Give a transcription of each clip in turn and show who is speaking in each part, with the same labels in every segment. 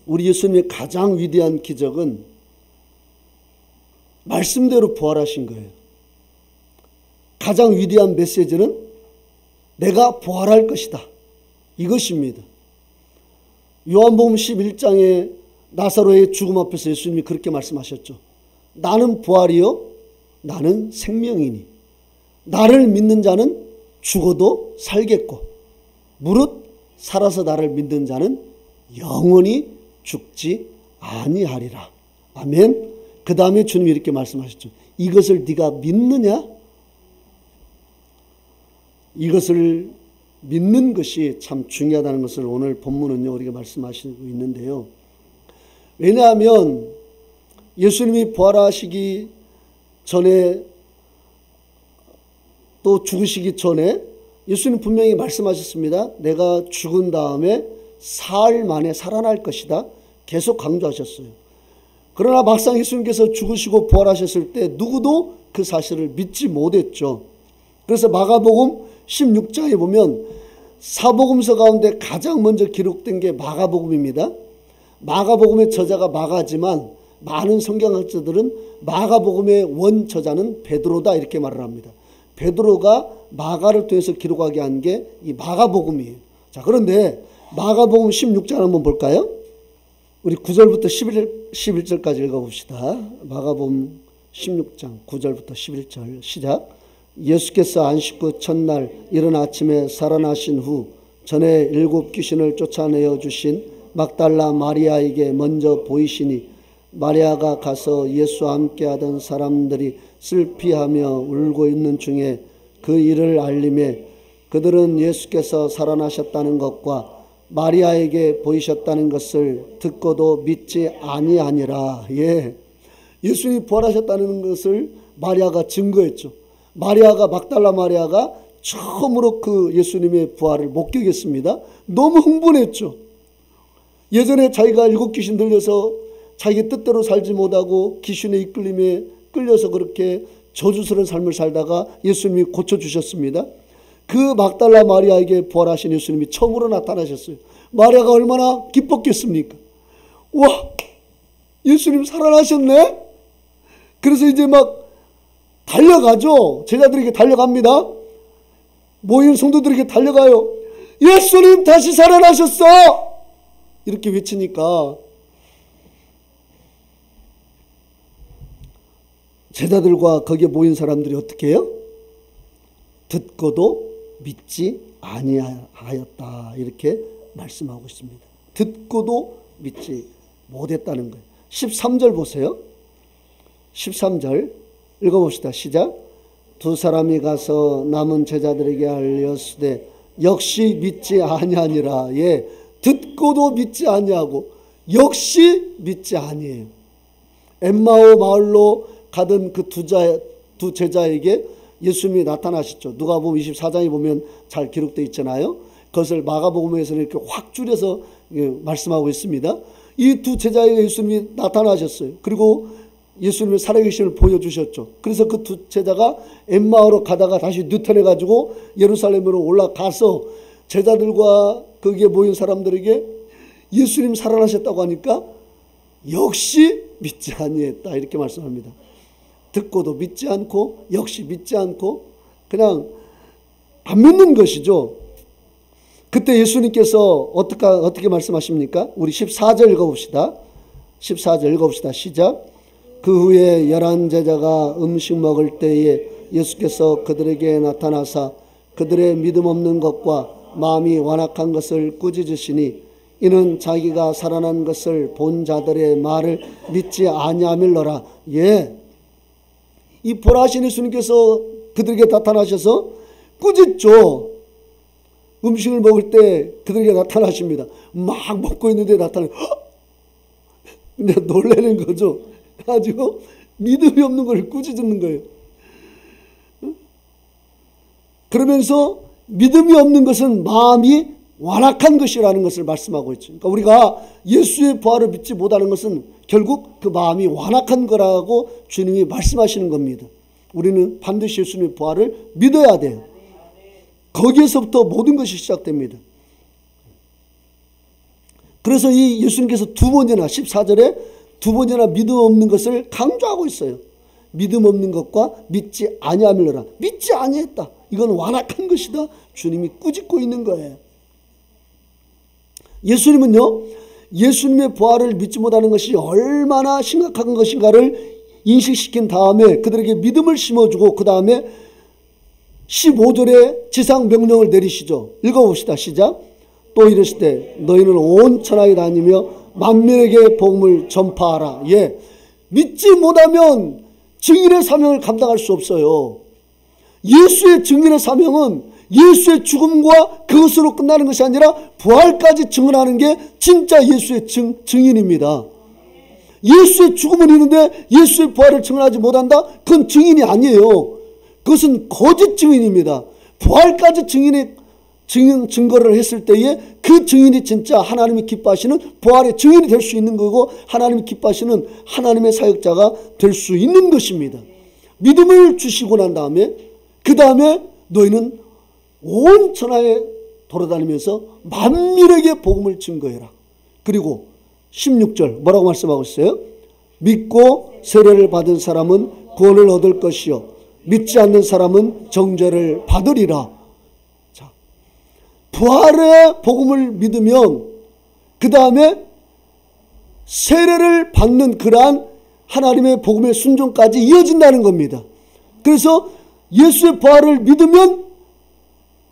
Speaker 1: 우리 예수님의 가장 위대한 기적은 말씀대로 부활하신 거예요. 가장 위대한 메시지는 내가 부활할 것이다, 이것입니다. 요한복음 11장에 나사로의 죽음 앞에서 예수님이 그렇게 말씀하셨죠. 나는 부활이요 나는 생명이니 나를 믿는 자는 죽어도 살겠고 무릇 살아서 나를 믿는 자는 영원히 죽지 아니하리라. 아멘. 그 다음에 주님이 이렇게 말씀하셨죠. 이것을 네가 믿느냐? 이것을 믿는 것이 참 중요하다는 것을 오늘 본문은요 우리가 말씀하시고 있는데요. 왜냐하면 예수님이 부활하시기 전에 또 죽으시기 전에 예수님 분명히 말씀하셨습니다. 내가 죽은 다음에 사흘 만에 살아날 것이다, 계속 강조하셨어요. 그러나 막상 예수님께서 죽으시고 부활하셨을 때 누구도 그 사실을 믿지 못했죠. 그래서 마가복음 16장에 보면 사복음서 가운데 가장 먼저 기록된 게 마가복음입니다. 마가복음의 저자가 마가지만 많은 성경학자들은 마가복음의 원저자는 베드로다 이렇게 말을 합니다. 베드로가 마가를 통해서 기록하게 한 게 이 마가복음이에요. 자, 그런데 마가복음 16장 한번 볼까요? 우리 9절부터 11절까지 읽어봅시다. 마가복음 16장 9절부터 11절 시작. 예수께서 안식 첫날 이른 아침에 살아나신 후 전에 7 귀신을 쫓아내어 주신 막달라 마리아에게 먼저 보이시니 마리아가 가서 예수와 함께하던 사람들이 슬피하며 울고 있는 중에 그 일을 알림에 그들은 예수께서 살아나셨다는 것과 마리아에게 보이셨다는 것을 듣고도 믿지 아니하니라. 예, 예수님이 부활하셨다는 것을 마리아가 증거했죠. 마리아가 막달라 마리아가 처음으로 그 예수님의 부활을 목격했습니다. 너무 흥분했죠. 예전에 자기가 7 귀신 들려서 자기 뜻대로 살지 못하고 귀신의 이끌림에 끌려서 그렇게 저주스러운 삶을 살다가 예수님이 고쳐주셨습니다. 그 막달라 마리아에게 부활하신 예수님이 처음으로 나타나셨어요. 마리아가 얼마나 기뻤겠습니까? 와, 예수님 살아나셨네? 그래서 이제 막 달려가죠. 제자들에게 달려갑니다. 모인 성도들에게 달려가요. 예수님 다시 살아나셨어! 이렇게 외치니까 제자들과 거기에 모인 사람들이 어떻게 해요? 듣고도 믿지 아니하였다 이렇게 말씀하고 있습니다. 듣고도 믿지 못했다는 거예요. 13절 보세요. 13절 읽어봅시다. 시작. 2 사람이 가서 남은 제자들에게 알렸으되 역시 믿지 아니하니라. 예, 듣고도 믿지 아니하고 역시 믿지 아니에요. 엠마오 마을로 가던 그 두 제자에게 예수님이 나타나셨죠. 누가복음 24장에 보면 잘 기록되어 있잖아요. 그것을 마가복음에서는 이렇게 확 줄여서 말씀하고 있습니다. 이 두 제자에게 예수님이 나타나셨어요. 그리고 예수님의 살아계심을 보여주셨죠. 그래서 그 두 제자가 엠마오로 가다가 다시 뉴턴해가지고 예루살렘으로 올라가서 제자들과 거기에 모인 사람들에게 예수님 살아나셨다고 하니까 역시 믿지 아니했다 이렇게 말씀합니다. 듣고도 믿지 않고 역시 믿지 않고 그냥 안 믿는 것이죠. 그때 예수님께서 어떻게 말씀하십니까? 우리 14절 읽어봅시다. 14절 읽어봅시다. 시작. 그 후에 11 제자가 음식 먹을 때에 예수께서 그들에게 나타나사 그들의 믿음 없는 것과 마음이 완악한 것을 꾸짖으시니 이는 자기가 살아난 것을 본 자들의 말을 믿지 아니함일러라. 예, 이 부활하신 예수님께서 그들에게 나타나셔서 꾸짖죠. 음식을 먹을 때 그들에게 나타나십니다. 막 먹고 있는데 나타나요. 근데 놀라는 거죠. 가지고 믿음이 없는 걸 꾸짖는 거예요. 그러면서 믿음이 없는 것은 마음이 완악한 것이라는 것을 말씀하고 있죠. 그러니까 우리가 예수의 부활을 믿지 못하는 것은 결국 그 마음이 완악한 거라고 주님이 말씀하시는 겁니다. 우리는 반드시 예수님의 부활을 믿어야 돼요. 거기에서부터 모든 것이 시작됩니다. 그래서 이 예수님께서 두 번이나 14절에 두 번이나 믿음 없는 것을 강조하고 있어요. 믿음 없는 것과 믿지 아니함이라. 믿지 아니했다. 이건 완악한 것이다. 주님이 꾸짖고 있는 거예요. 예수님은요, 예수님의 부활을 믿지 못하는 것이 얼마나 심각한 것인가를 인식시킨 다음에 그들에게 믿음을 심어주고 그 다음에 15절에 지상 명령을 내리시죠. 읽어봅시다. 시작. 또 이르시되 너희는 온 천하에 다니며 만민에게 복음을 전파하라. 예, 믿지 못하면 증인의 사명을 감당할 수 없어요. 예수의 증인의 사명은 예수의 죽음과 그것으로 끝나는 것이 아니라 부활까지 증언하는 게 진짜 예수의 증인입니다. 예수의 죽음은 있는데 예수의 부활을 증언하지 못한다? 그건 증인이 아니에요. 그것은 거짓 증인입니다. 부활까지 증거를 했을 때에 그 증인이 진짜 하나님이 기뻐하시는 부활의 증인이 될 수 있는 거고 하나님이 기뻐하시는 하나님의 사역자가 될 수 있는 것입니다. 믿음을 주시고 난 다음에 그 다음에 너희는 온 천하에 돌아다니면서 만민에게 복음을 증거해라. 그리고 16절 뭐라고 말씀하고 있어요? 믿고 세례를 받은 사람은 구원을 얻을 것이요 믿지 않는 사람은 정죄를 받으리라. 자, 부활의 복음을 믿으면 그 다음에 세례를 받는 그러한 하나님의 복음의 순종까지 이어진다는 겁니다. 그래서 예수의 부활을 믿으면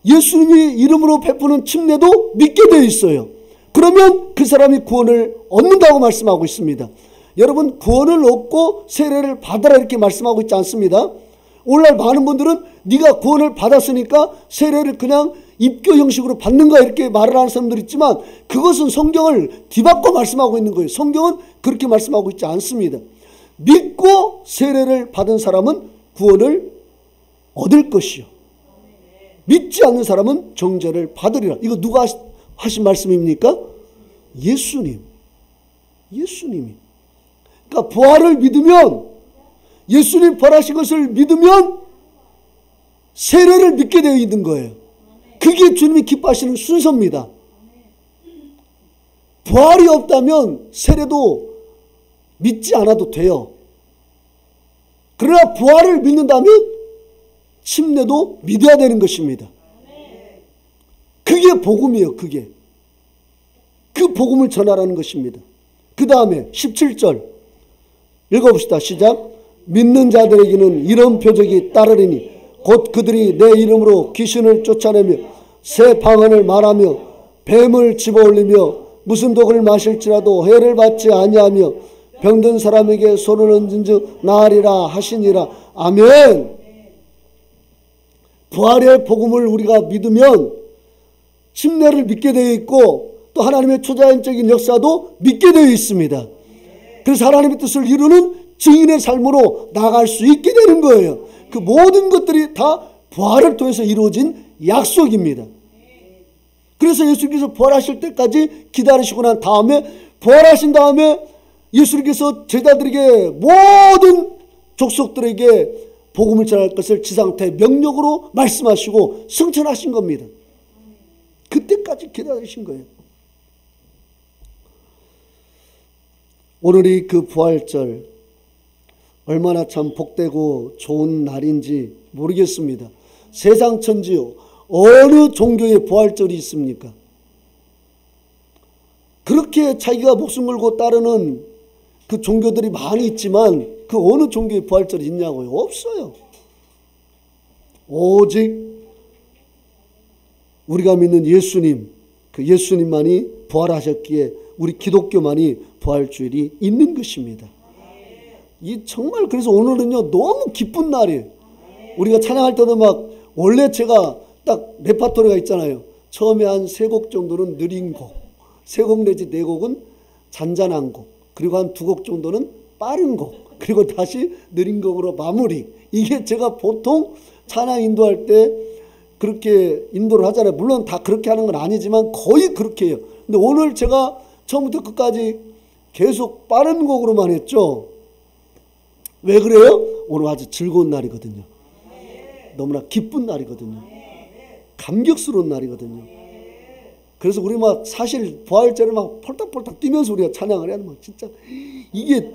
Speaker 1: 예수님이 이름으로 베푸는 침례도 믿게 되어 있어요. 그러면 그 사람이 구원을 얻는다고 말씀하고 있습니다. 여러분, 구원을 얻고 세례를 받아라 이렇게 말씀하고 있지 않습니다. 오늘날 많은 분들은 네가 구원을 받았으니까 세례를 그냥 입교 형식으로 받는 거야 이렇게 말을 하는 사람들이 있지만 그것은 성경을 뒤바꿔 말씀하고 있는 거예요. 성경은 그렇게 말씀하고 있지 않습니다. 믿고 세례를 받은 사람은 구원을 얻을 것이요 믿지 않는 사람은 정죄를 받으리라. 이거 누가 하신 말씀입니까? 예수님이. 그러니까 부활을 믿으면 예수님 부활하신 것을 믿으면 세례를 믿게 되어 있는 거예요. 그게 주님이 기뻐하시는 순서입니다. 부활이 없다면 세례도 믿지 않아도 돼요. 그러나 부활을 믿는다면 침례도 믿어야 되는 것입니다. 그게 복음이에요. 그게. 그 복음을 전하라는 것입니다. 그 다음에 17절 읽어봅시다. 시작. 믿는 자들에게는 이런 표적이 따르리니 곧 그들이 내 이름으로 귀신을 쫓아내며 새 방언을 말하며 뱀을 집어올리며 무슨 독을 마실지라도 해를 받지 아니하며 병든 사람에게 손을 얹은 즉 나으리라 하시니라. 아멘. 부활의 복음을 우리가 믿으면 침례를 믿게 되어 있고 또 하나님의 초자연적인 역사도 믿게 되어 있습니다. 그래서 하나님의 뜻을 이루는 증인의 삶으로 나갈 수 있게 되는 거예요. 그 모든 것들이 다 부활을 통해서 이루어진 약속입니다. 그래서 예수님께서 부활하실 때까지 기다리시고 난 다음에 부활하신 다음에 예수님께서 제자들에게 모든 족속들에게 복음을 전할 것을 지상태 명령으로 말씀하시고 승천하신 겁니다. 그때까지 기다리신 거예요. 오늘이 그 부활절 얼마나 참 복되고 좋은 날인지 모르겠습니다. 세상 천지요 어느 종교의 부활절이 있습니까? 그렇게 자기가 목숨 걸고 따르는 그 종교들이 많이 있지만 그 어느 종교의 부활절이 있냐고요? 없어요. 오직 우리가 믿는 예수님, 그 예수님만이 부활하셨기에 우리 기독교만이 부활주일이 있는 것입니다. 이 정말 그래서 오늘은요 너무 기쁜 날이에요. 우리가 찬양할 때도 막 원래 제가 딱 레파토리가 있잖아요. 처음에 한 3곡 정도는 느린 곡, 3곡 내지 4곡은 잔잔한 곡, 그리고 한 2곡 정도는 빠른 곡, 그리고 다시 느린 곡으로 마무리. 이게 제가 보통 찬양 인도할 때 그렇게 인도를 하잖아요. 물론 다 그렇게 하는 건 아니지만 거의 그렇게 해요. 근데 오늘 제가 처음부터 끝까지 계속 빠른 곡으로만 했죠. 왜 그래요? 오늘 아주 즐거운 날이거든요. 너무나 기쁜 날이거든요. 감격스러운 날이거든요. 그래서 우리 막 사실 부활절에 막 폴딱폴딱 뛰면서 우리가 찬양을 해야 돼. 막 진짜 이게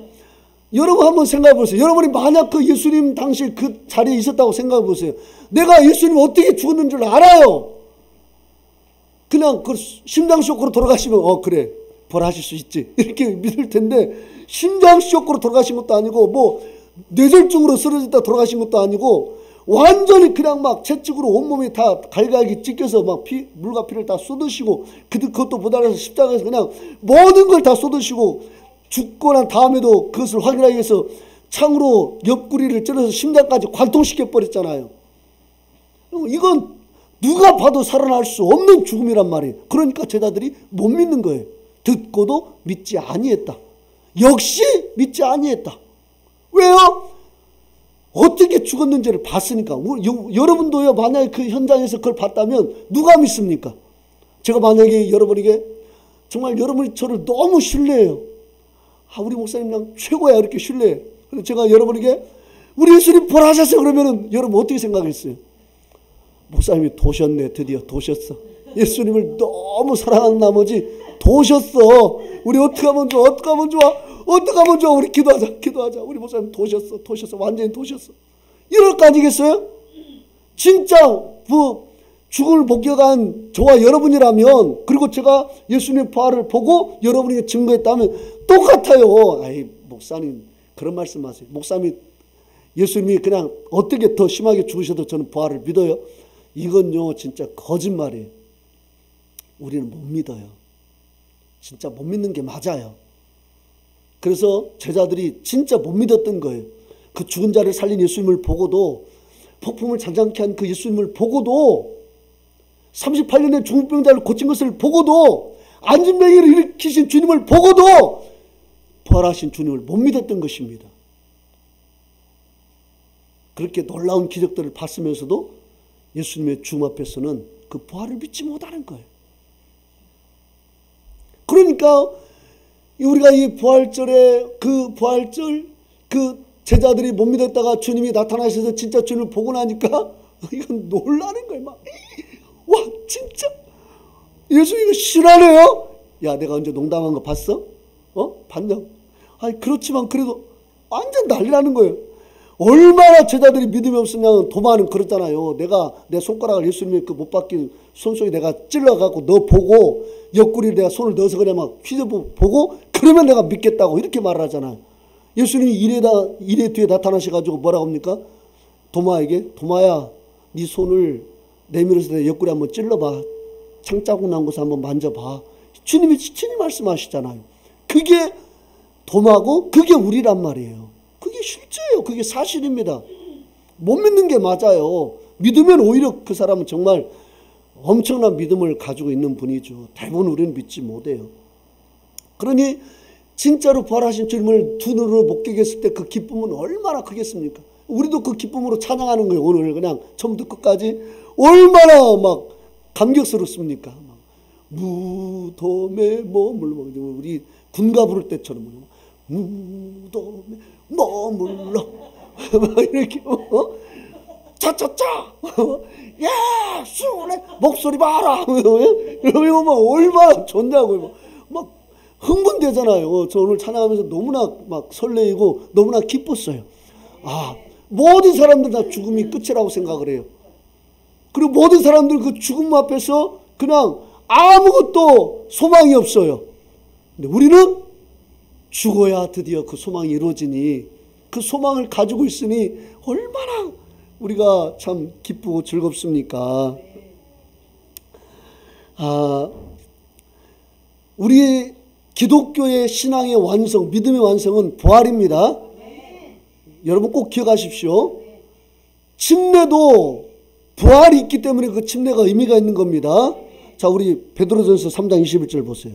Speaker 1: 여러분 한번 생각해 보세요. 여러분이 만약 그 예수님 당시 그 자리에 있었다고 생각해 보세요. 내가 예수님 어떻게 죽었는 줄 알아요. 그냥 그 심장 쇼크로 돌아가시면 그래 부활하실 수 있지 이렇게 믿을 텐데, 심장 쇼크로 돌아가신 것도 아니고 뭐 뇌졸중으로 쓰러졌다 돌아가신 것도 아니고 완전히 그냥 막 채찍으로 온몸이 다 갈갈기 찢겨서 막 물과 피를 다 쏟으시고, 그것도 보다라서 십자가에서 그냥 모든 걸 다 쏟으시고 죽고 난 다음에도 그것을 확인하기 위해서 창으로 옆구리를 찔러서 심장까지 관통시켜 버렸잖아요. 이건 누가 봐도 살아날 수 없는 죽음이란 말이에요. 그러니까 제자들이 못 믿는 거예요. 듣고도 믿지 아니했다. 역시 믿지 아니했다. 왜요? 어떻게 죽었는지를 봤으니까. 여러분도요, 만약에 그 현장에서 그걸 봤다면 누가 믿습니까? 제가 만약에 여러분에게 정말 여러분이 저를 너무 신뢰해요. 우리 목사님 그냥 최고야 이렇게 신뢰해요. 그래서 제가 여러분에게 우리 예수님 부활하셨어요 그러면은 여러분 어떻게 생각했어요? 목사님이 도셨네. 드디어 도셨어. 예수님을 너무 사랑하는 나머지 도셨어. 우리 어떻게 하면 좋아? 어떻게 하면 좋아? 어떻게 하면 좋아? 우리 기도하자. 우리 목사님 도셨어. 완전히 도셨어. 이럴 거 아니겠어요? 진짜 죽음을 목격한 저와 여러분이라면, 그리고 제가 예수님의 부활을 보고 여러분에게 증거했다면 똑같아요. 목사님 그런 말씀하세요. 목사님이 예수님이 그냥 어떻게 더 심하게 죽으셔도 저는 부활을 믿어요. 이건요 진짜 거짓말이에요. 우리는 못 믿어요. 진짜 못 믿는 게 맞아요. 그래서 제자들이 진짜 못 믿었던 거예요. 그 죽은 자를 살린 예수님을 보고도, 폭풍을 잔잔케 한 그 예수님을 보고도, 38년의 중풍병자를 고친 것을 보고도, 안진뱅이를 일으키신 주님을 보고도 부활하신 주님을 못 믿었던 것입니다. 그렇게 놀라운 기적들을 봤으면서도 예수님의 죽음 앞에서는 그 부활을 믿지 못하는 거예요. 그러니까 우리가 이 부활절에 그 제자들이 못 믿었다가 주님이 나타나셔서 진짜 주님을 보고 나니까 이건 놀라는 거예요. 막 와 진짜 예수 이거 실화네요? 야 내가 언제 농담한 거 봤어? 봤냐? 그렇지만 그래도 완전 난리나는 거예요. 얼마나 제자들이 믿음이 없었냐면, 도마는 그랬잖아요. 내가 내 손가락을 예수님의 그 못 박힌 손 속에 내가 찔러갖고 너 보고 옆구리에 내가 손을 넣어서 그냥 막 휘저보고 그러면 내가 믿겠다고 이렇게 말을 하잖아요. 예수님이 이래 뒤에 나타나셔가지고 뭐라고 합니까? 도마에게, 도마야 네 손을 내밀어서 내 옆구리 한번 찔러봐. 창자국 난 곳을 한번 만져봐. 주님이 친히 말씀하시잖아요. 그게 도마고 그게 우리란 말이에요. 그게 실제예요. 그게 사실입니다. 못 믿는 게 맞아요. 믿으면 오히려 그 사람은 정말 엄청난 믿음을 가지고 있는 분이죠. 대부분 우리는 믿지 못해요. 그러니 진짜로 부활하신 주님을 두 눈으로 목격했을 때 그 기쁨은 얼마나 크겠습니까? 우리도 그 기쁨으로 찬양하는 거예요. 오늘 그냥 처음부터 끝까지 얼마나 막 감격스럽습니까? 무덤에 머물러, 우리 군가 부를 때처럼 무덤에 머물러 막 이렇게 차차차 야 수네 목소리 봐라 이러면 막 얼마나 좋냐고요. 막 흥분되잖아요. 저 오늘 찬양하면서 너무나 막 설레이고 너무나 기뻤어요. 모든 사람들 다 죽음이 끝이라고 생각을 해요. 그리고 모든 사람들 그 죽음 앞에서 그냥 아무것도 소망이 없어요. 근데 우리는 죽어야 드디어 그 소망이 이루어지니, 그 소망을 가지고 있으니 얼마나 우리가 참 기쁘고 즐겁습니까? 우리 기독교의 신앙의 완성, 믿음의 완성은 부활입니다. 여러분 꼭 기억하십시오. 침례도 부활이 있기 때문에 그 침례가 의미가 있는 겁니다. 자, 우리 베드로전서 3장 21절 보세요.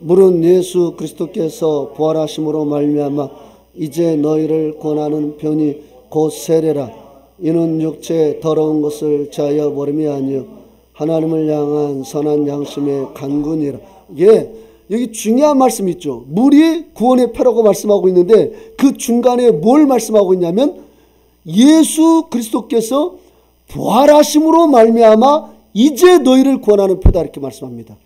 Speaker 1: 물은 예수 그리스도께서 부활하심으로 말미암아 이제 너희를 권하는 편이 곧 세례라. 이는 육체의 더러운 것을 제하여 버림이 아니요 하나님을 향한 선한 양심의 간구니라. 여기 중요한 말씀이 있죠. 물이 구원의 표라고 말씀하고 있는데 그 중간에 뭘 말씀하고 있냐면 예수 그리스도께서 부활하심으로 말미암아 이제 너희를 구원하는 표다 이렇게 말씀합니다.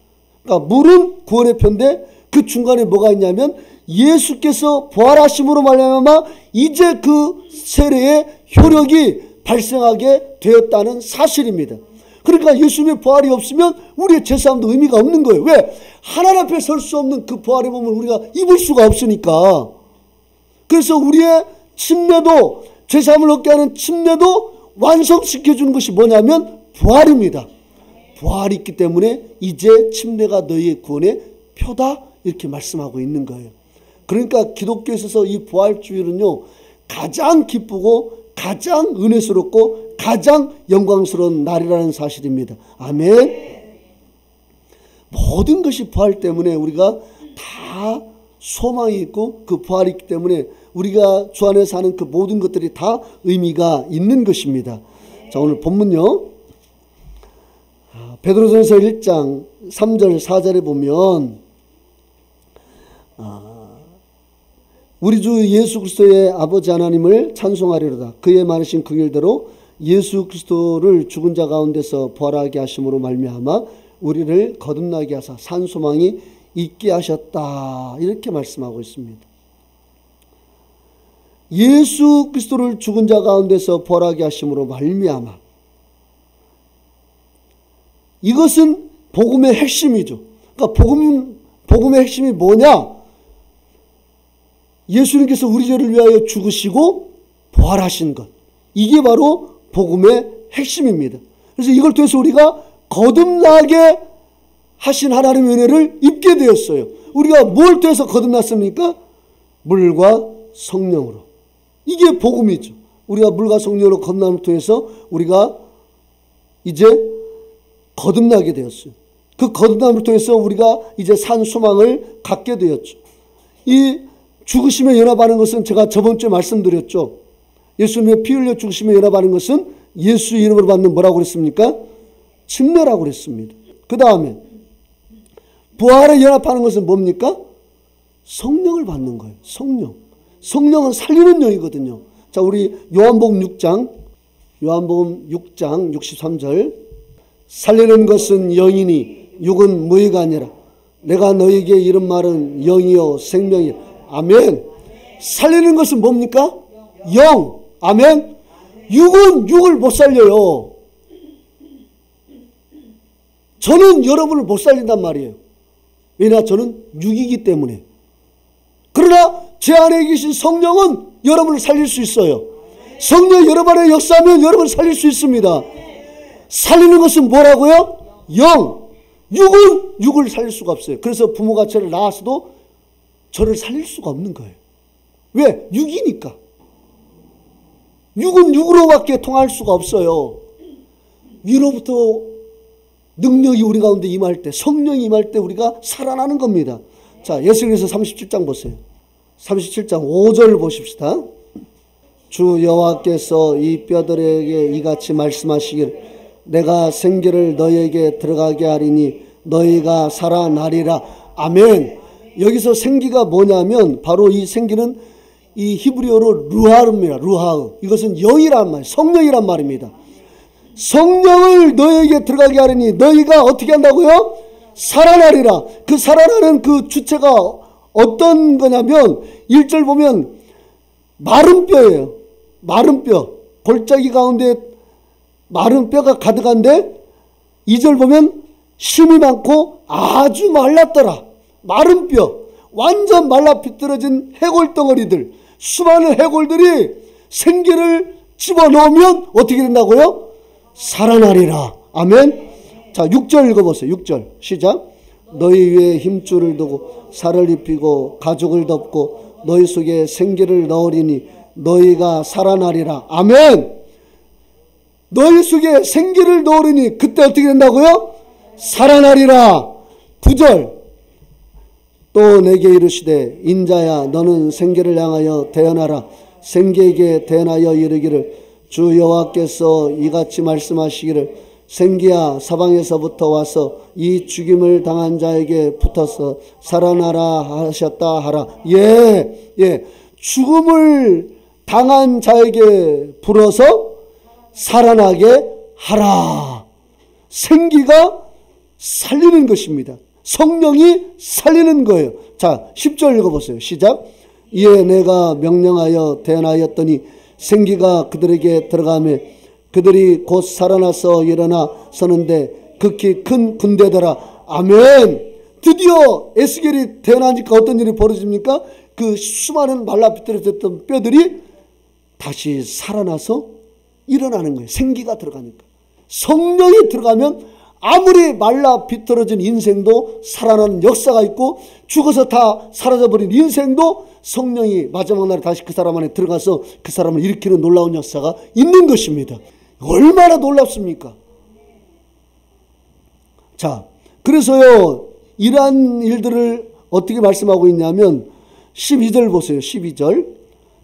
Speaker 1: 그러니까 물은 구원의 표인데 그 중간에 뭐가 있냐면 예수께서 부활하심으로 말미암아 이제 그 세례의 효력이 발생하게 되었다는 사실입니다. 그러니까 예수님의 부활이 없으면 우리의 제사함도 의미가 없는 거예요. 왜? 하나님 앞에 설 수 없는 그 부활의 몸을 우리가 입을 수가 없으니까. 그래서 우리의 침례도, 제사함을 얻게 하는 침례도 완성시켜주는 것이 뭐냐면 부활입니다. 부활이 있기 때문에 이제 침례가 너희의 구원의 표다, 이렇게 말씀하고 있는 거예요. 그러니까 기독교에 있어서 이 부활주일은요, 가장 기쁘고 가장 은혜스럽고 가장 영광스러운 날이라는 사실입니다. 아멘. 모든 것이 부활 때문에 우리가 다 소망이 있고 그 부활이 있기 때문에 우리가 주 안에 사는 그 모든 것들이 다 의미가 있는 것입니다. 자, 오늘 본문요, 베드로전서 1장 3절 4절에 보면 우리 주 예수 그리스도의 아버지 하나님을 찬송하리로다. 그의 많으신 긍휼대로 예수 그리스도를 죽은 자 가운데서 부활하게 하심으로 말미암아 우리를 거듭나게 하사 산 소망이 있게 하셨다, 이렇게 말씀하고 있습니다. 예수 그리스도를 죽은 자 가운데서 부활하게 하심으로 말미암아, 이것은 복음의 핵심이죠. 그러니까 복음의 핵심이 뭐냐? 예수님께서 우리 죄를 위하여 죽으시고 부활하신 것, 이게 바로 복음의 핵심입니다. 그래서 이걸 통해서 우리가 거듭나게 하신 하나님의 은혜를 입게 되었어요. 우리가 뭘 통해서 거듭났습니까? 물과 성령으로. 이게 복음이죠. 우리가 물과 성령으로 거듭남을 통해서 우리가 이제 거듭나게 되었어요. 그 거듭남을 통해서 우리가 이제 산 소망을 갖게 되었죠. 이 죽으심에 연합하는 것은 제가 저번 주에 말씀드렸죠. 예수님의 피 흘려 죽으심에 연합하는 것은 예수 이름으로 받는 뭐라고 그랬습니까? 침례라고 그랬습니다. 그 다음에 부활에 연합하는 것은 뭡니까? 성령을 받는 거예요. 성령. 성령은 살리는 영이거든요. 자, 우리 요한복음 6장 63절. 살리는 것은 영이니 육은 무의가 아니라 내가 너에게 이른 말은 영이요 생명이요. 아멘. 살리는 것은 뭡니까? 영. 아멘. 육은 육을 못 살려요. 저는 여러분을 못 살린단 말이에요. 왜냐? 저는 육이기 때문에. 그러나 제 안에 계신 성령은 여러분을 살릴 수 있어요. 성령 여러분 안에 역사하면 여러분을 살릴 수 있습니다. 살리는 것은 뭐라고요? 영. 육은 육을 살릴 수가 없어요. 그래서 부모가 저를 낳았어도 저를 살릴 수가 없는 거예요. 왜? 육이니까. 육은 육으로밖에 통할 수가 없어요. 위로부터 능력이 우리 가운데 임할 때, 성령이 임할 때 우리가 살아나는 겁니다. 자, 예수께서 37장 보세요. 37장 5절 보십시다. 주 여호와께서 이 뼈들에게 이같이 말씀하시길 내가 생기를 너희에게 들어가게 하리니 너희가 살아나리라. 아멘. 여기서 생기가 뭐냐면 바로 이 생기는 이 히브리어로 루하르입니다. 루하르. 이것은 영이란 말, 성령이란 말입니다. 성령을 너희에게 들어가게 하리니 너희가 어떻게 한다고요? 살아나리라. 그 살아나는 그 주체가 어떤 거냐면 1절 보면 마른 뼈예요. 마른 뼈. 골짜기 가운데 마른 뼈가 가득한데 2절 보면 힘이 많고 아주 말랐더라. 마른 뼈. 완전 말라 비뚤어진 해골 덩어리들. 수많은 해골들이 생기를 집어넣으면 어떻게 된다고요? 살아나리라. 아멘. 자, 6절 읽어보세요. 6절 시작. 너희 위에 힘줄을 두고 살을 입히고 가죽을 덮고 너희 속에 생기를 넣으리니 너희가 살아나리라. 아멘. 너희 속에 생기를 넣으리니 그때 어떻게 된다고요? 살아나리라. 9절 또 내게 이르시되 인자야 너는 생기를 향하여 대언하라. 생기에게 대언하여 이르기를 주 여호와께서 이같이 말씀하시기를 생기야 사방에서부터 와서 이 죽임을 당한 자에게 붙어서 살아나라 하셨다 하라. 예. 죽음을 당한 자에게 불어서 살아나게 하라. 생기가 살리는 것입니다. 성령이 살리는 거예요. 자, 10절 읽어보세요. 시작. 이에 내가 명령하여 대언하였더니 생기가 그들에게 들어가며 그들이 곧 살아나서 일어나 서는데 극히 큰 군대더라. 아멘. 드디어 에스겔이 대언하니까 어떤 일이 벌어집니까? 그 수많은 말라 비틀어졌던 뼈들이 다시 살아나서 일어나는 거예요. 생기가 들어가니까. 성령이 들어가면 아무리 말라 비틀어진 인생도 살아나는 역사가 있고, 죽어서 다 사라져버린 인생도 성령이 마지막 날에 다시 그 사람 안에 들어가서 그 사람을 일으키는 놀라운 역사가 있는 것입니다. 얼마나 놀랍습니까? 자, 그래서요, 이러한 일들을 어떻게 말씀하고 있냐면 12절 보세요. 12절.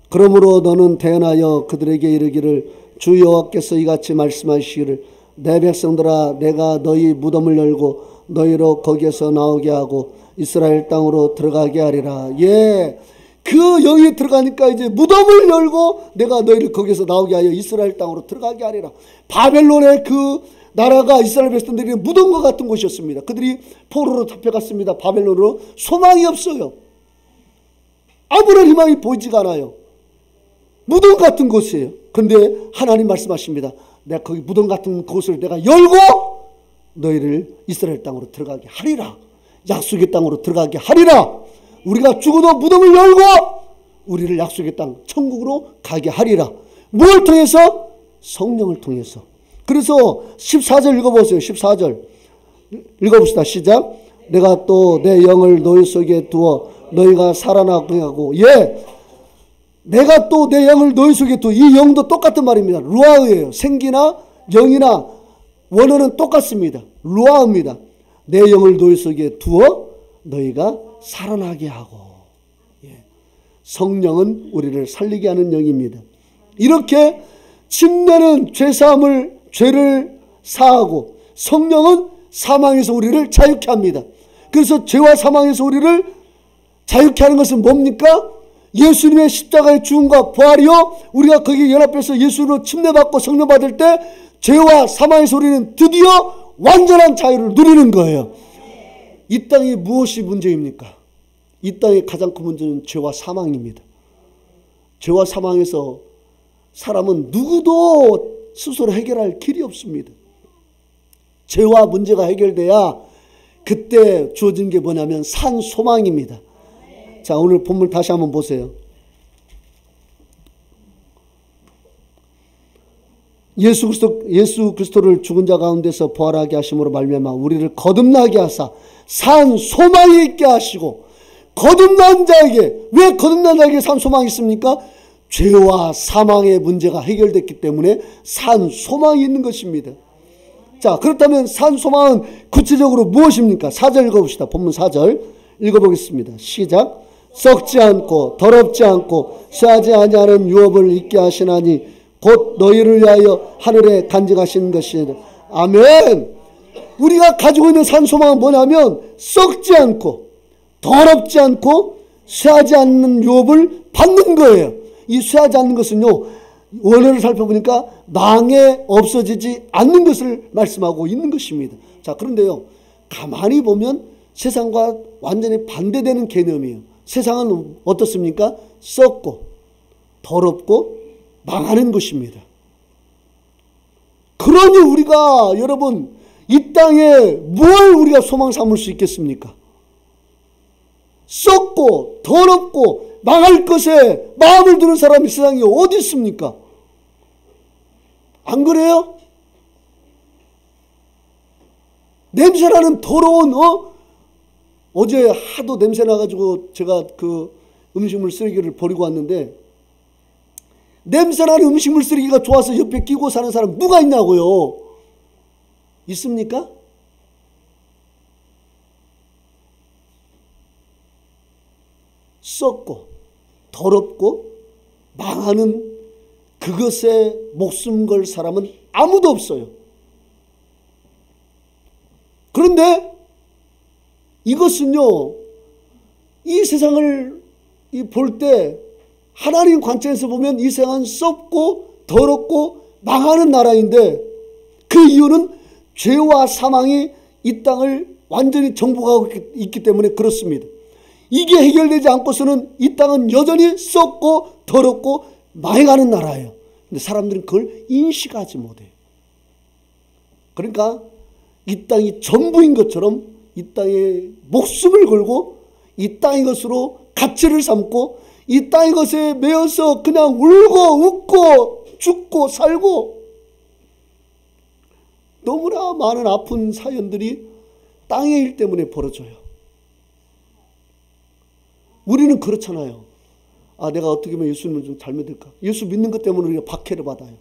Speaker 1: 그러므로 너는 대언하여 그들에게 이르기를 주 여호와께서 이같이 말씀하시기를 내 백성들아, 내가 너희 무덤을 열고 너희로 거기에서 나오게 하고 이스라엘 땅으로 들어가게 하리라. 예, 그 영이 들어가니까 이제 무덤을 열고 내가 너희를 거기에서 나오게 하여 이스라엘 땅으로 들어가게 하리라. 바벨론의 그 나라가 이스라엘 백성들이 무덤과 같은 곳이었습니다. 그들이 포로로 잡혀갔습니다. 바벨론으로. 소망이 없어요. 아무런 희망이 보이지가 않아요. 무덤 같은 곳이에요. 그런데 하나님 말씀하십니다. 내가 거기 무덤 같은 곳을 내가 열고 너희를 이스라엘 땅으로 들어가게 하리라. 약속의 땅으로 들어가게 하리라. 우리가 죽어도 무덤을 열고 우리를 약속의 땅 천국으로 가게 하리라. 뭘 통해서? 성령을 통해서. 그래서 14절 읽어보세요. 14절 읽어봅시다. 시작. 내가 또 내 영을 너희 속에 두어 너희가 살아나게 하고. 예, 내가 또 내 영을 너희 속에 두어. 이 영도 똑같은 말입니다. 루아흐예요. 생기나 영이나 원어는 똑같습니다. 루아흐입니다. 내 영을 너희 속에 두어 너희가 살아나게 하고. 예. 성령은 우리를 살리게 하는 영입니다. 이렇게 침례는 죄사함을 죄를 사하고 성령은 사망에서 우리를 자유케 합니다. 그래서 죄와 사망에서 우리를 자유케 하는 것은 뭡니까? 예수님의 십자가의 죽음과 부활이요, 우리가 거기에 연합해서 예수로 침례받고 성령 받을 때 죄와 사망에서 우리는 드디어 완전한 자유를 누리는 거예요. 이 땅이 무엇이 문제입니까? 이 땅의 가장 큰 문제는 죄와 사망입니다. 죄와 사망에서 사람은 누구도 스스로 해결할 길이 없습니다. 죄와 문제가 해결돼야 그때 주어진 게 뭐냐면 산 소망입니다. 자, 오늘 본문 다시 한번 보세요. 예수 그리스도를 죽은 자 가운데서 부활하게 하심으로 말미암아 우리를 거듭나게 하사 산 소망이 있게 하시고. 거듭난 자에게, 왜 거듭난 자에게 산 소망이 있습니까? 죄와 사망의 문제가 해결됐기 때문에 산 소망이 있는 것입니다. 자, 그렇다면 산 소망은 구체적으로 무엇입니까? 4절 읽어봅시다. 본문 4절 읽어보겠습니다. 시작. 썩지 않고 더럽지 않고 쇠하지 아니하는 유업을 있게 하시나니 곧 너희를 위하여 하늘에 간직하신 것이니라. 아멘. 우리가 가지고 있는 산 소망은 뭐냐면 썩지 않고 더럽지 않고 쇠하지 않는 유업을 받는 거예요. 이 쇠하지 않는 것은요, 원어를 살펴보니까 망해 없어지지 않는 것을 말씀하고 있는 것입니다. 자, 그런데요, 가만히 보면 세상과 완전히 반대되는 개념이에요. 세상은 어떻습니까? 썩고 더럽고 망하는 것입니다. 그러니 우리가, 여러분, 이 땅에 뭘 우리가 소망 삼을 수 있겠습니까? 썩고 더럽고 망할 것에 마음을 두는 사람이 세상에 어디 있습니까? 안 그래요? 냄새나는 더러운, 어제 하도 냄새 나가지고 제가 그 음식물 쓰레기를 버리고 왔는데, 냄새나는 음식물 쓰레기가 좋아서 옆에 끼고 사는 사람 누가 있냐고요? 있습니까? 썩고 더럽고 망하는 그것에 목숨 걸 사람은 아무도 없어요. 그런데 이것은요, 이 세상을 볼 때 하나님 관점에서 보면 이 세상은 썩고 더럽고 망하는 나라인데, 그 이유는 죄와 사망이 이 땅을 완전히 정복하고 있기 때문에 그렇습니다. 이게 해결되지 않고서는 이 땅은 여전히 썩고 더럽고 망해가는 나라예요. 근데 사람들은 그걸 인식하지 못해요. 그러니까 이 땅이 전부인 것처럼 이 땅에 목숨을 걸고 이 땅의 것으로 가치를 삼고 이 땅의 것에 매여서 그냥 울고 웃고 죽고 살고, 너무나 많은 아픈 사연들이 땅의 일 때문에 벌어져요. 우리는 그렇잖아요. 내가 어떻게 하면 예수님을 좀 잘 믿을까? 예수 믿는 것 때문에 우리가 박해를 받아요.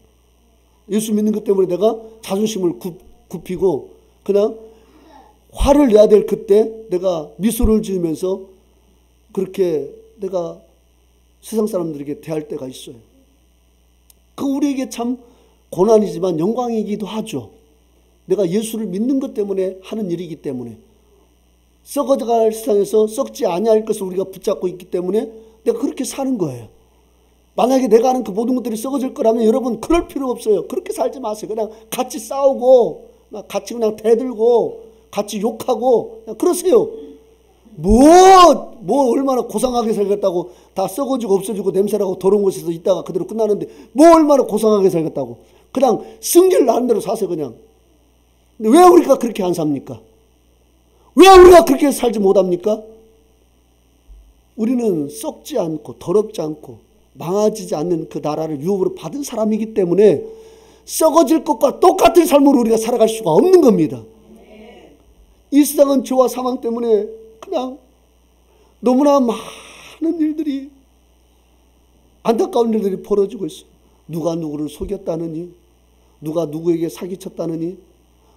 Speaker 1: 예수 믿는 것 때문에 내가 자존심을 굽히고 그냥 화를 내야 될 그때 내가 미소를 지으면서 그렇게 내가 세상 사람들에게 대할 때가 있어요. 그 우리에게 참 고난이지만 영광이기도 하죠. 내가 예수를 믿는 것 때문에 하는 일이기 때문에, 썩어갈 세상에서 썩지 아니할 것을 우리가 붙잡고 있기 때문에 내가 그렇게 사는 거예요. 만약에 내가 하는 그 모든 것들이 썩어질 거라면 여러분 그럴 필요 없어요. 그렇게 살지 마세요. 그냥 같이 싸우고 같이 그냥 대들고 같이 욕하고 그냥 그러세요. 뭐 얼마나 고상하게 살겠다고, 다 썩어지고 없어지고 냄새나고 더러운 곳에서 있다가 그대로 끝나는데 뭐 얼마나 고상하게 살겠다고. 그냥 승질 나는 대로 사세요 그냥. 근데 왜 우리가 그렇게 안 삽니까? 왜 우리가 그렇게 살지 못합니까? 우리는 썩지 않고 더럽지 않고 망가지지 않는 그 나라를 유업으로 받은 사람이기 때문에 썩어질 것과 똑같은 삶으로 우리가 살아갈 수가 없는 겁니다. 이 세상은 죄와 사망 때문에 그냥 너무나 많은 일들이, 안타까운 일들이 벌어지고 있어요. 누가 누구를 속였다느니, 누가 누구에게 사기쳤다느니,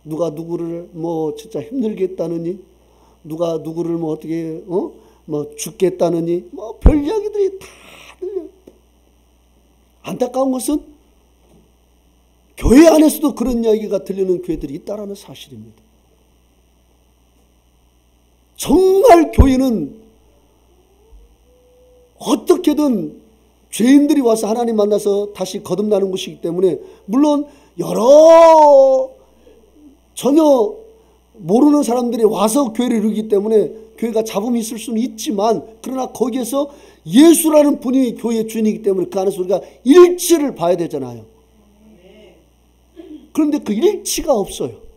Speaker 1: 누가 누구를 진짜 힘들게 했다느니, 누가 누구를 어떻게 죽게 했다느니, 별 이야기들이 다 들려요. 안타까운 것은 교회 안에서도 그런 이야기가 들리는 교회들이 있다라는 사실입니다. 정말 교회는 어떻게든 죄인들이 와서 하나님 만나서 다시 거듭나는 것이기 때문에, 물론 여러 전혀 모르는 사람들이 와서 교회를 이루기 때문에 교회가 잡음이 있을 수는 있지만, 그러나 거기에서 예수라는 분이 교회의 주인이기 때문에 그 안에서 우리가 일치를 봐야 되잖아요. 그런데 그 일치가 없어요.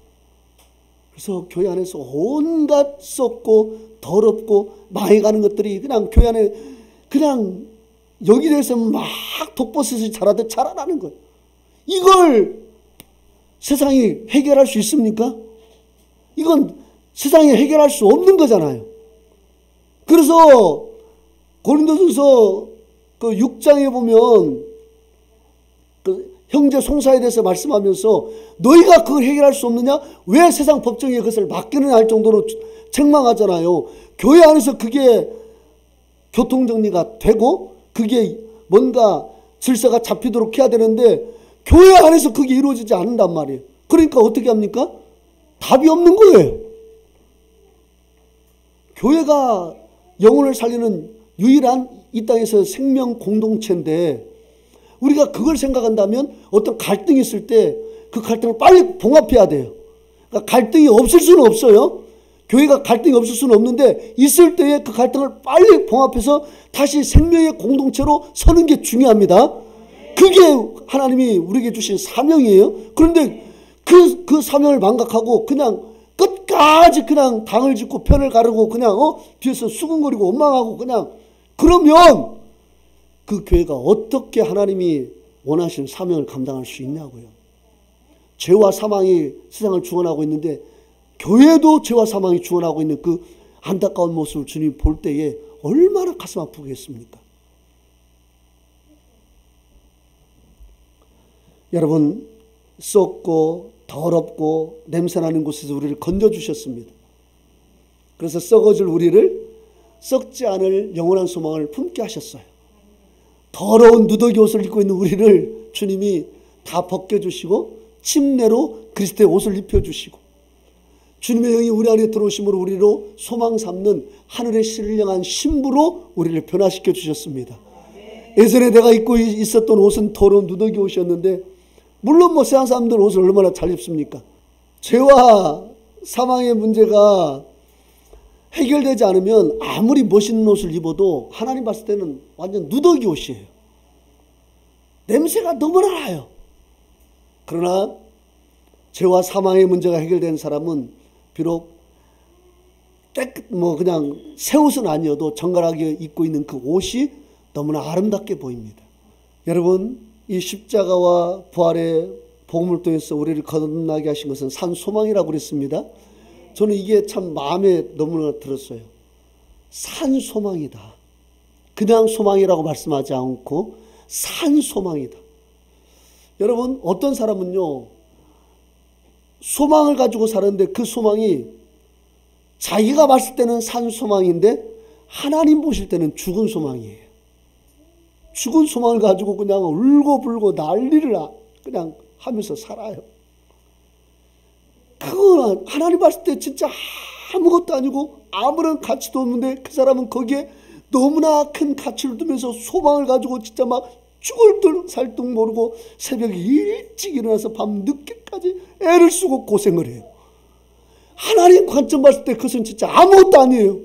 Speaker 1: 그래서 교회 안에서 온갖 썩고 더럽고 망해가는 것들이 그냥 교회 안에 그냥 여기 대해서 막 독버섯이 자라듯 자라나는 거예요. 이걸 세상이 해결할 수 있습니까? 이건 세상이 해결할 수 없는 거잖아요. 그래서 고린도전서 그 6장에 보면 그 형제 송사에 대해서 말씀하면서 너희가 그걸 해결할 수 없느냐? 왜 세상 법정에 그것을 맡기느냐 할 정도로 책망하잖아요. 교회 안에서 그게 교통정리가 되고 그게 뭔가 질서가 잡히도록 해야 되는데 교회 안에서 그게 이루어지지 않는단 말이에요. 그러니까 어떻게 합니까? 답이 없는 거예요. 교회가 영혼을 살리는 유일한 이 땅에서 생명 공동체인데, 우리가 그걸 생각한다면 어떤 갈등이 있을 때 그 갈등을 빨리 봉합해야 돼요. 그러니까 갈등이 없을 수는 없어요. 교회가 갈등이 없을 수는 없는데 있을 때에 그 갈등을 빨리 봉합해서 다시 생명의 공동체로 서는 게 중요합니다. 그게 하나님이 우리에게 주신 사명이에요. 그런데 그 사명을 망각하고 그냥 끝까지 그냥 당을 짓고 편을 가르고 그냥 뒤에서 수근거리고 원망하고 그냥 그러면 그 교회가 어떻게 하나님이 원하시는 사명을 감당할 수 있냐고요. 죄와 사망이 세상을 주관하고 있는데 교회도 죄와 사망이 주관하고 있는 그 안타까운 모습을 주님 볼 때에 얼마나 가슴 아프겠습니까? 여러분, 썩고 더럽고 냄새나는 곳에서 우리를 건져주셨습니다. 그래서 썩어질 우리를 썩지 않을 영원한 소망을 품게 하셨어요. 더러운 누더기 옷을 입고 있는 우리를 주님이 다 벗겨주시고 침례로 그리스도의 옷을 입혀주시고 주님의 영이 우리 안에 들어오심으로 우리로 소망 삼는 하늘의 신령한 신부로 우리를 변화시켜 주셨습니다. 예전에 내가 입고 있었던 옷은 더러운 누더기 옷이었는데, 물론 세상 사람들 옷을 얼마나 잘 입습니까? 죄와 사망의 문제가 해결되지 않으면 아무리 멋있는 옷을 입어도 하나님 봤을 때는 완전 누더기 옷이에요. 냄새가 너무나 나요. 그러나 죄와 사망의 문제가 해결된 사람은 비록 그냥 새 옷은 아니어도 정갈하게 입고 있는 그 옷이 너무나 아름답게 보입니다. 여러분, 이 십자가와 부활의 복음을 통해서 우리를 거듭나게 하신 것은 산 소망이라고 그랬습니다. 저는 이게 참 마음에 너무나 들었어요. 산 소망이다. 그냥 소망이라고 말씀하지 않고 산 소망이다. 여러분, 어떤 사람은요, 소망을 가지고 사는데 그 소망이 자기가 봤을 때는 산 소망인데 하나님 보실 때는 죽은 소망이에요. 죽은 소망을 가지고 그냥 울고불고 난리를 그냥 하면서 살아요. 그건 하나님 봤을 때 진짜 아무것도 아니고 아무런 가치도 없는데 그 사람은 거기에 너무나 큰 가치를 두면서 소망을 가지고 진짜 막 죽을 듯 살 듯 모르고 새벽에 일찍 일어나서 밤 늦게까지 애를 쓰고 고생을 해요. 하나님 관점 봤을 때 그것은 진짜 아무것도 아니에요.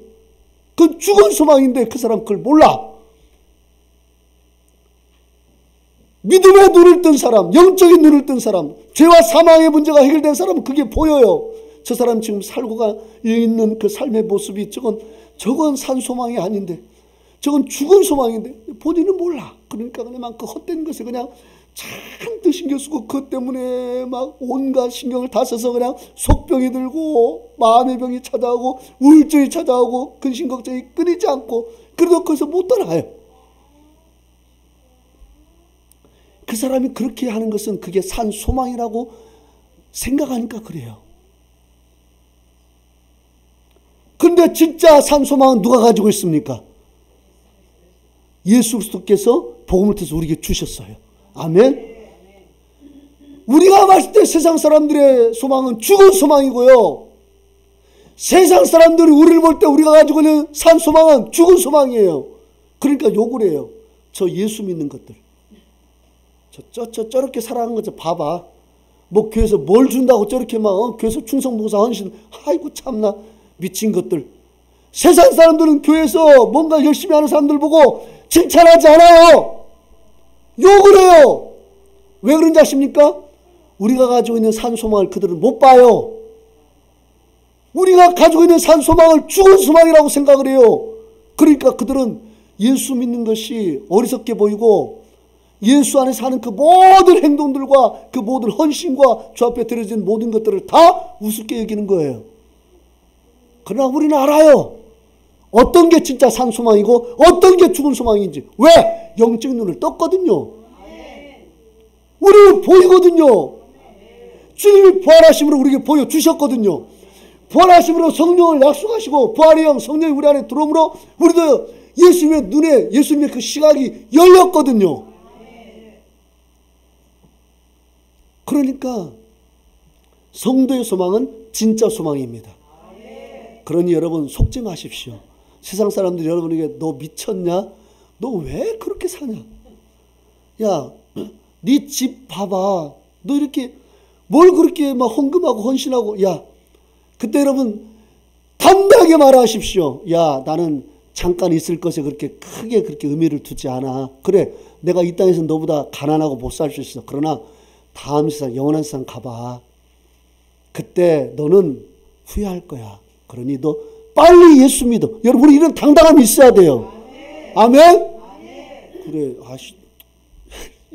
Speaker 1: 그건 죽은 소망인데 그 사람 그걸 몰라. 믿음의 눈을 뜬 사람, 영적인 눈을 뜬 사람, 죄와 사망의 문제가 해결된 사람은 그게 보여요. 저 사람 지금 살고 있는 그 삶의 모습이 저건 산 소망이 아닌데, 저건 죽은 소망인데 본인은 몰라. 그러니까 그냥 막 그 헛된 것에 그냥 잔뜩 신경 쓰고 그것 때문에 막 온갖 신경을 다 써서 그냥 속병이 들고 마음의 병이 찾아오고 우울증이 찾아오고 근심 걱정이 끊이지 않고 그래도 거기서 못 떠나요. 그 사람이 그렇게 하는 것은 그게 산 소망이라고 생각하니까 그래요. 그런데 진짜 산 소망은 누가 가지고 있습니까? 예수 그리스도께서 복음을 통해서 우리에게 주셨어요. 아멘. 우리가 봤을 때 세상 사람들의 소망은 죽은 소망이고요. 세상 사람들이 우리를 볼 때 우리가 가지고 있는 산 소망은 죽은 소망이에요. 그러니까 욕을 해요. 저 예수 믿는 것들. 저렇게 살아가는 거죠. 봐봐. 뭐 교회에서 뭘 준다고 저렇게 막 교회에서 충성봉사 헌신. 아이고 참나 미친 것들. 세상 사람들은 교회에서 뭔가 열심히 하는 사람들 보고 칭찬하지 않아요. 욕을 해요. 왜 그런지 아십니까? 우리가 가지고 있는 산소망을 그들은 못 봐요. 우리가 가지고 있는 산소망을 죽은 소망이라고 생각을 해요. 그러니까 그들은 예수 믿는 것이 어리석게 보이고 예수 안에 사는 그 모든 행동들과 그 모든 헌신과 주 앞에 드려진 모든 것들을 다 우습게 여기는 거예요. 그러나 우리는 알아요. 어떤 게 진짜 산 소망이고 어떤 게 죽은 소망인지. 왜? 영적인 눈을 떴거든요. 우리는 보이거든요. 주님이 부활하심으로 우리에게 보여주셨거든요. 부활하심으로 성령을 약속하시고 부활의 영 성령이 우리 안에 들어오므로 우리도 예수님의 눈에 예수님의 그 시각이 열렸거든요. 그러니까 성도의 소망은 진짜 소망입니다. 그러니 여러분 속지 마십시오. 세상 사람들이 여러분에게 너 미쳤냐? 너 왜 그렇게 사냐? 야, 네 집 봐봐. 너 이렇게 뭘 그렇게 막 헌금하고 헌신하고. 야, 그때 여러분 담대하게 말하십시오. 야, 나는 잠깐 있을 것에 그렇게 크게 그렇게 의미를 두지 않아. 그래, 내가 이 땅에서 너보다 가난하고 못 살 수 있어. 그러나 다음 세상 영원한 세상 가봐. 그때 너는 후회할 거야. 그러니 너 빨리 예수 믿어. 여러분 이런 당당함이 있어야 돼요. 아멘? 그래,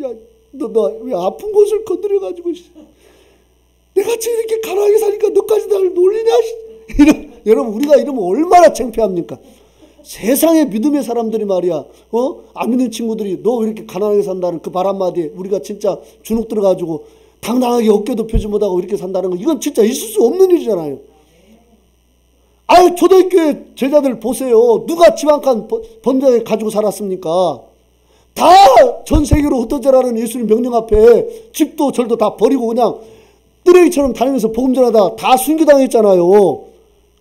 Speaker 1: 야, 너 왜 아픈 곳을 건드려가지고 내가 지금 이렇게 가난하게 사니까 너까지 나를 놀리냐? 여러분 우리가 이러면 얼마나 창피합니까? 세상의 믿음의 사람들이 말이야, 안 믿는 친구들이 너 왜 이렇게 가난하게 산다는 그 말 한마디에 우리가 진짜 주눅 들어가지고 당당하게 어깨도 펴지 못하고 이렇게 산다는 거, 이건 진짜 있을 수 없는 일이잖아요. 아유, 초대교회 제자들 보세요. 누가 집 한 칸 번듯하게 가지고 살았습니까? 다 전 세계로 흩어져라는 예수님 명령 앞에 집도 절도 다 버리고 그냥 쓰레기처럼 다니면서 복음 전하다 다 순교당했잖아요.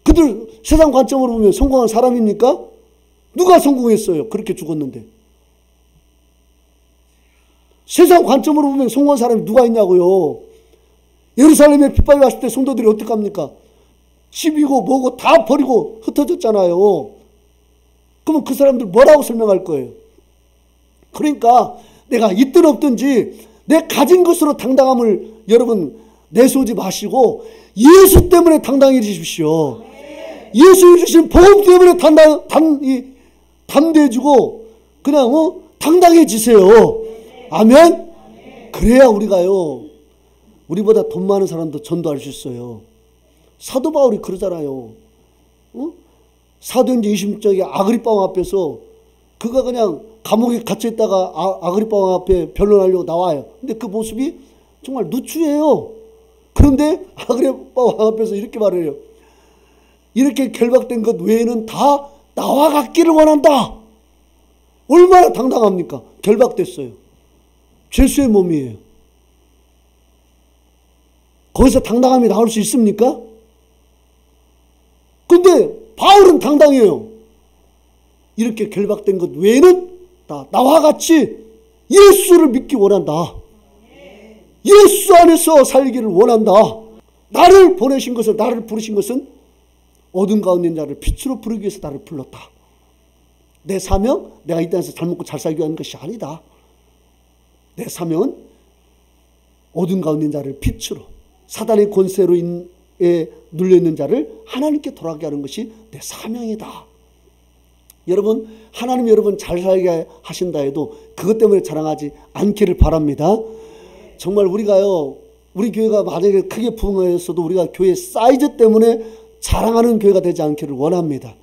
Speaker 1: 그들 세상 관점으로 보면 성공한 사람입니까? 누가 성공했어요? 그렇게 죽었는데. 세상 관점으로 보면 성공한 사람이 누가 있냐고요. 예루살렘에 핍박이 왔을 때 성도들이 어떻게 합니까? 집이고 뭐고 다 버리고 흩어졌잖아요. 그러면 그 사람들 뭐라고 설명할 거예요? 그러니까 내가 있든 없든지 내 가진 것으로 당당함을 여러분 내세우지 마시고 예수 때문에 당당해지십시오. 예수 주신 복음 때문에 담대해지고 그냥 당당해지세요. 아멘. 그래야 우리가요, 우리보다 돈 많은 사람도 전도할 수 있어요. 사도 바울이 그러잖아요. 사도행전 20장에 아그리빠 왕 앞에서 그가 그냥 감옥에 갇혀있다가 아그리빠 왕 앞에 변론하려고 나와요. 근데 그 모습이 정말 누추해요. 그런데 아그리빠 왕 앞에서 이렇게 말해요. 이렇게 결박된 것 외에는 다 나와 같기를 원한다. 얼마나 당당합니까? 결박됐어요. 죄수의 몸이에요. 거기서 당당함이 나올 수 있습니까? 근데 바울은 당당해요. 이렇게 결박된 것 외에는 다 나와 같이 예수를 믿기 원한다. 예수 안에서 살기를 원한다. 나를 보내신 것을, 나를 부르신 것은 어둠 가운데 있는 자를 빛으로 부르기 위해서 나를 불렀다. 내 사명, 내가 이 땅에서 잘 먹고 잘 살기 위한 것이 아니다. 내 사명은 어둠 가운데 있는 자를 빛으로, 사단의 권세로 눌려있는 자를 하나님께 돌아가게 하는 것이 내 사명이다. 여러분, 하나님 여러분 잘 살게 하신다 해도 그것 때문에 자랑하지 않기를 바랍니다. 정말 우리가요, 우리 교회가 만약에 크게 부흥하였어도 우리가 교회 사이즈 때문에 자랑하는 교회가 되지 않기를 원합니다.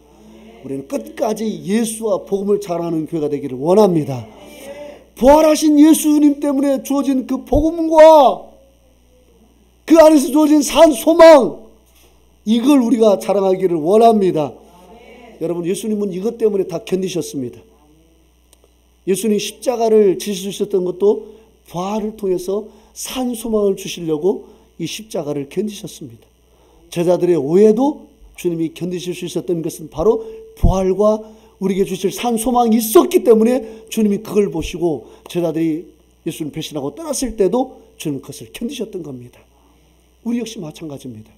Speaker 1: 우리는 끝까지 예수와 복음을 자랑하는 교회가 되기를 원합니다. 부활하신 예수님 때문에 주어진 그 복음과 그 안에서 주어진 산 소망, 이걸 우리가 자랑하기를 원합니다. 여러분, 예수님은 이것 때문에 다 견디셨습니다. 예수님 십자가를 지실 수 있었던 것도 부활을 통해서 산 소망을 주시려고 이 십자가를 견디셨습니다. 제자들의 오해도 주님이 견디실 수 있었던 것은 바로 부활과 우리에게 주실 산 소망이 있었기 때문에 주님이 그걸 보시고 제자들이 예수님 배신하고 떠났을 때도 주님 그것을 견디셨던 겁니다. 우리 역시 마찬가지입니다.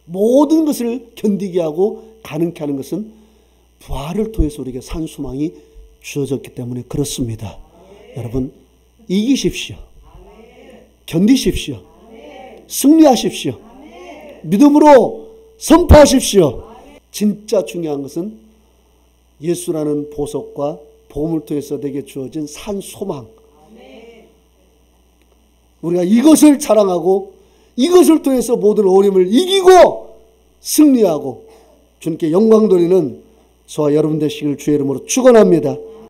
Speaker 1: 모든 것을 견디게 하고 가능케 하는 것은 부활을 통해서 우리에게 산 소망이 주어졌기 때문에 그렇습니다. 여러분, 이기십시오. 견디십시오. 승리하십시오. 믿음으로 선포하십시오. 진짜 중요한 것은 예수라는 보석과 복음을 통해서 내게 주어진 산 소망. 우리가 이것을 자랑하고 이것을 통해서 모든 어려움을 이기고 승리하고 주님께 영광 돌리는 저와 여러분 되시길 주의 이름으로 축원합니다.